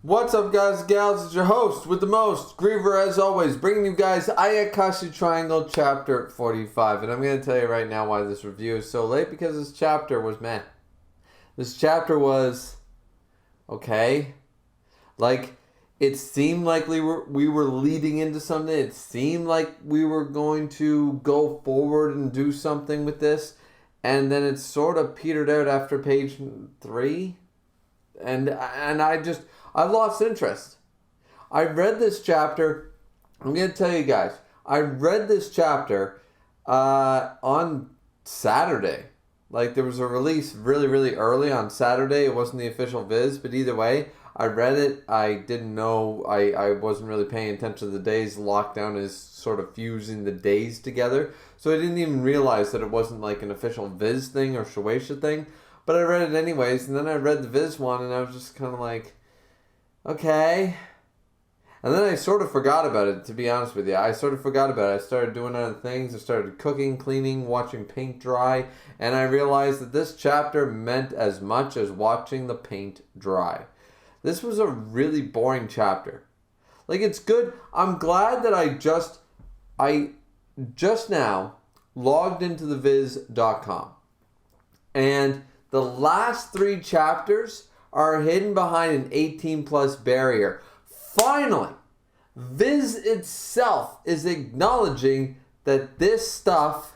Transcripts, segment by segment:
What's up, guys and gals? It's your host with the most, Griever, as always, bringing you guys Ayakashi Triangle Chapter 45. And I'm going to tell you right now why this review is so late, because this chapter was meh. This chapter was okay. Like, it seemed like we were leading into something. It seemed like we were going to go forward and do something with this. And then it sort of petered out after page 3. And I lost interest. I read this chapter. I'm going to tell you guys. I read this chapter on Saturday. Like, there was a release really, really early on Saturday. It wasn't the official viz, but either way, I read it. I didn't know. I wasn't really paying attention to the days. Lockdown is sort of fusing the days together. So I didn't even realize that it wasn't like an official viz thing or Shueisha thing. But I read it anyways, and then I read the viz one, and I was just kind of like, okay. And then I sort of forgot about it, to be honest with you. I sort of forgot about it. I started doing other things. I started cooking, cleaning, watching paint dry. And I realized that this chapter meant as much as watching the paint dry. This was a really boring chapter. Like, it's good. I'm glad that I just now logged into theviz.com. And the last 3 chapters are hidden behind an 18 plus barrier. Finally, Viz itself is acknowledging that this stuff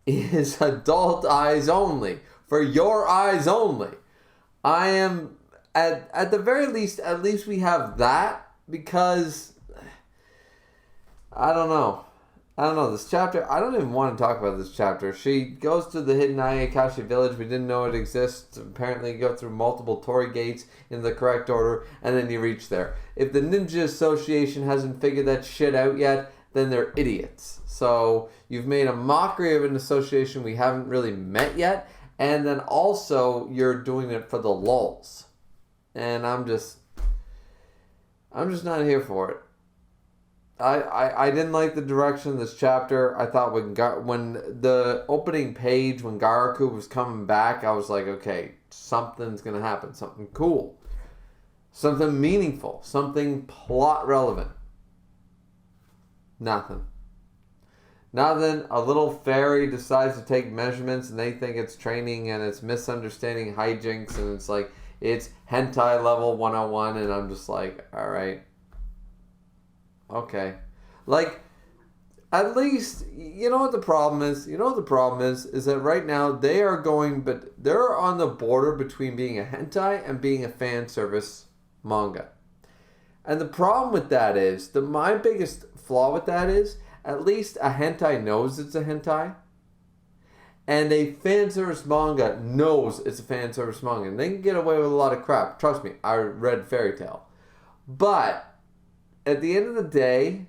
is adult eyes only, for your eyes only. I am, at the very least, at least we have that, because I don't know, this chapter, I don't even want to talk about this chapter. She goes to the hidden Ayakashi village. We didn't know it exists. Apparently you go through multiple torii gates in the correct order, and then you reach there. If the Ninja Association hasn't figured that shit out yet, then they're idiots. So you've made a mockery of an association we haven't really met yet, and then also you're doing it for the lulz. And I'm just not here for it. I didn't like the direction of this chapter. I thought when the opening page, when Garaku was coming back, I was like, okay, something's going to happen. Something cool. Something meaningful. Something plot relevant. Nothing. A little fairy decides to take measurements, and they think it's training, and it's misunderstanding hijinks, and it's like, it's hentai level 101, and I'm just like, alright. Okay. Like, at least, you know what the problem is? Is that right now they're on the border between being a hentai and being a fan service manga. And the problem with that is, my biggest flaw with that is, at least a hentai knows it's a hentai. And a fan service manga knows it's a fan service manga. And they can get away with a lot of crap. Trust me, I read Fairy Tail. But at the end of the day,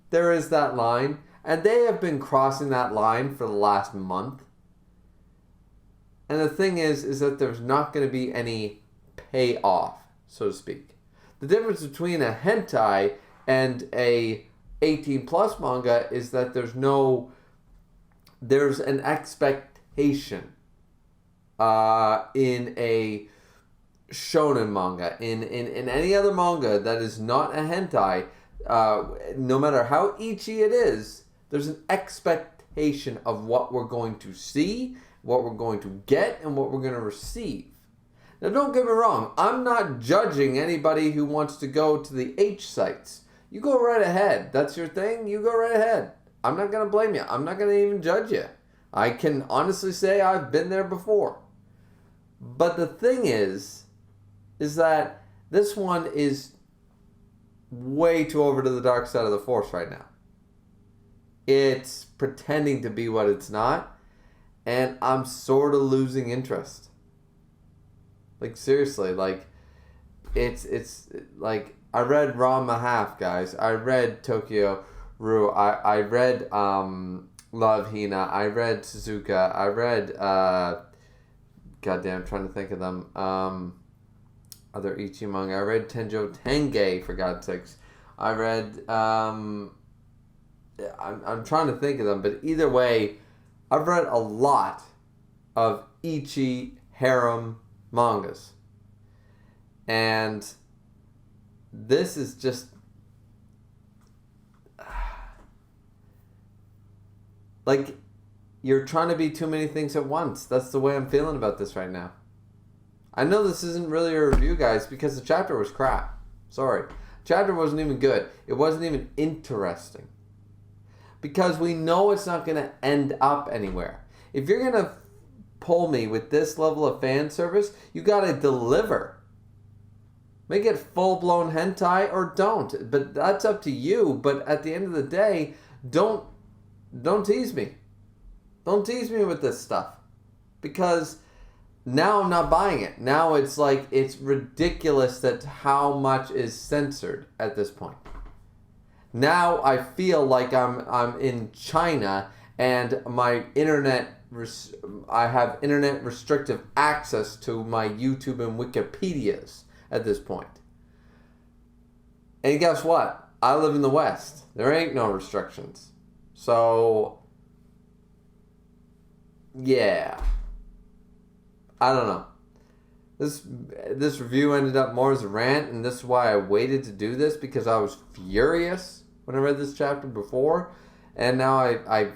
there is that line, and they have been crossing that line for the last month. And the thing is that there's not going to be any payoff, so to speak. The difference between a hentai and a 18 plus manga is that there's an expectation in a shonen manga. In any other manga that is not a hentai, no matter how ecchi it is, there's an expectation of what we're going to see, what we're going to get, and what we're going to receive. Now, don't get me wrong, I'm not judging anybody who wants to go to the H sites. You go right ahead. That's your thing, you go right ahead. I'm not going to blame you. I'm not going to even judge you. I can honestly say I've been there before. But the thing is that this one is way too over to the dark side of the force right now. It's pretending to be what it's not, and I'm sort of losing interest. Like, seriously, like, it's like, I read Ranma Half, guys. I read Tokyo Ru. I read Love Hina. I read Suzuka. I read goddamn, I'm trying to think of them. Other Ichi manga. I read Tenjo Tenge, for God's sakes. I read I'm trying to think of them, but either way, I've read a lot of Ichi harem mangas. And this is just... like, you're trying to be too many things at once. That's the way I'm feeling about this right now. I know this isn't really a review, guys, because the chapter was crap. Sorry. The chapter wasn't even good. It wasn't even interesting. Because we know it's not going to end up anywhere. If you're going to pull me with this level of fan service, you got to deliver. Make it full-blown hentai or don't. But that's up to you. But at the end of the day, don't tease me. Don't tease me with this stuff. Because now I'm not buying it. Now it's like, it's ridiculous that how much is censored at this point. Now I feel like I'm in China and my I have internet restrictive access to my YouTube and Wikipedias at this point. And guess what? I live in the West. There ain't no restrictions. So, yeah. I don't know. This review ended up more as a rant, and this is why I waited to do this, because I was furious when I read this chapter before, and now I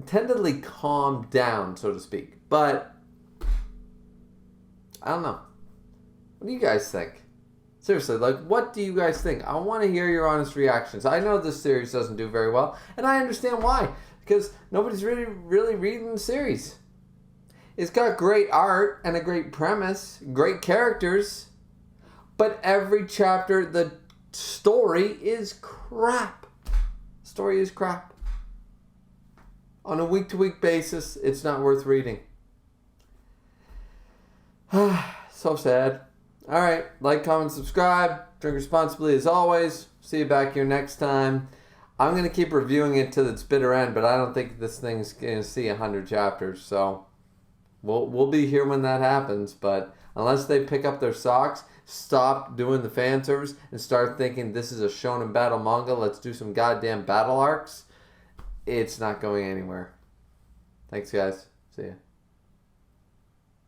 tentatively calmed down, so to speak. But I don't know. What do you guys think? Seriously, like, what do you guys think? I want to hear your honest reactions. I know this series doesn't do very well, and I understand why, because nobody's really reading the series. It's got great art and a great premise, great characters, but every chapter, the story is crap. Story is crap. On a week-to-week basis, it's not worth reading. So sad. Alright, like, comment, subscribe. Drink responsibly as always. See you back here next time. I'm going to keep reviewing it till its bitter end, but I don't think this thing's going to see 100 chapters, so... We'll be here when that happens, but unless they pick up their socks, stop doing the fan service, and start thinking this is a shonen battle manga, let's do some goddamn battle arcs, it's not going anywhere. Thanks, guys. See ya.